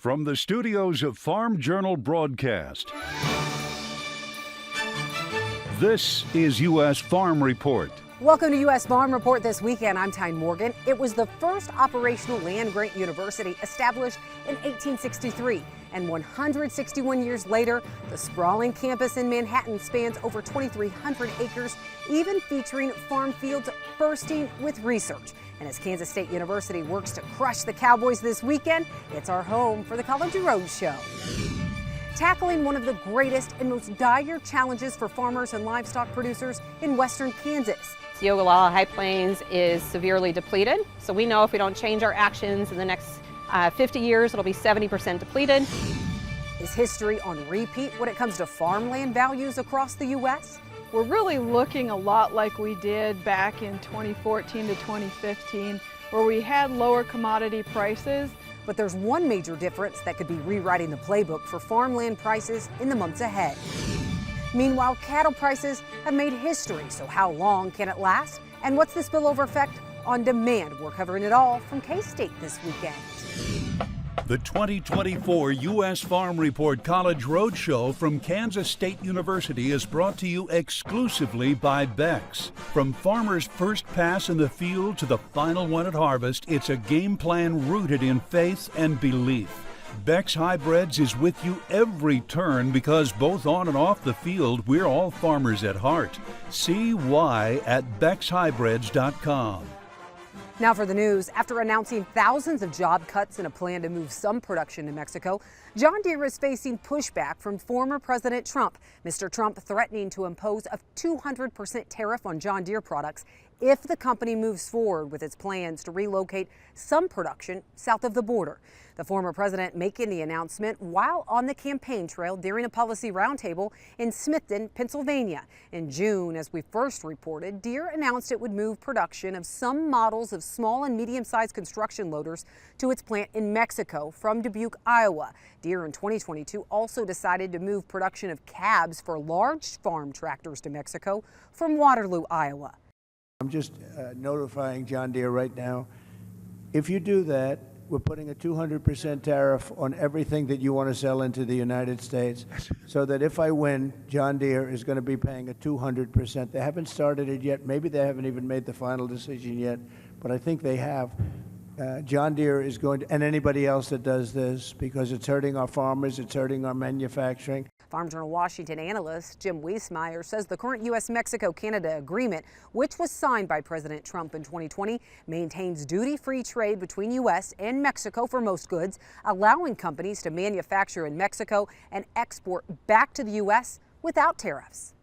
From the studios of Farm Journal Broadcast, this is U.S. Farm Report. Welcome to U.S. Farm Report this weekend. I'm Tyne Morgan. It was the first operational land-grant university established in 1863. And 161 years later, the sprawling campus in Manhattan spans over 2,300 acres, even featuring farm fields bursting with research. And as Kansas State University works to crush the Cowboys this weekend, it's our home for the College Road Show. Tackling one of the greatest and most dire challenges for farmers and livestock producers in western Kansas. The Ogallala High Plains is severely depleted, so we know if we don't change our actions in the next 50 years, it'll be 70% depleted. Is history on repeat when it comes to farmland values across the U.S.? We're really looking a lot like we did back in 2014 to 2015, where we had lower commodity prices. But there's one major difference that could be rewriting the playbook for farmland prices in the months ahead. Meanwhile, cattle prices have made history, so how long can it last? And what's the spillover effect on demand? We're covering it all from K-State this weekend. The 2024 U.S. Farm Report College Roadshow from Kansas State University is brought to you exclusively by Beck's. From farmers' first pass in the field to the final one at harvest, it's a game plan rooted in faith and belief. Beck's Hybrids is with you every turn because both on and off the field, we're all farmers at heart. See why at beckshybrids.com. Now for the news. After announcing thousands of job cuts and a plan to move some production to Mexico, John Deere is facing pushback from former President Trump. Mr. Trump threatening to impose a 200% tariff on John Deere products if the company moves forward with its plans to relocate some production south of the border. The former president making the announcement while on the campaign trail during a policy roundtable in Smithton, Pennsylvania. In June, as we first reported, Deere announced it would move production of some models of small and medium-sized construction loaders to its plant in Mexico from Dubuque, Iowa. Deere in 2022 also decided to move production of cabs for large farm tractors to Mexico from Waterloo, Iowa. I'm just notifying John Deere right now, if you do that, we're putting a 200% tariff on everything that you want to sell into the United States, so that if I win, John Deere is going to be paying a 200%. They haven't started it yet. Maybe they haven't even made the final decision yet, but I think they have. John Deere is going to, and anybody else that does this, because it's hurting our farmers, it's hurting our manufacturing. Farm Journal Washington analyst Jim Wiesmeyer says the current U.S.-Mexico-Canada agreement, which was signed by President Trump in 2020, maintains duty-free trade between U.S. and Mexico for most goods, allowing companies to manufacture in Mexico and export back to the U.S. without tariffs.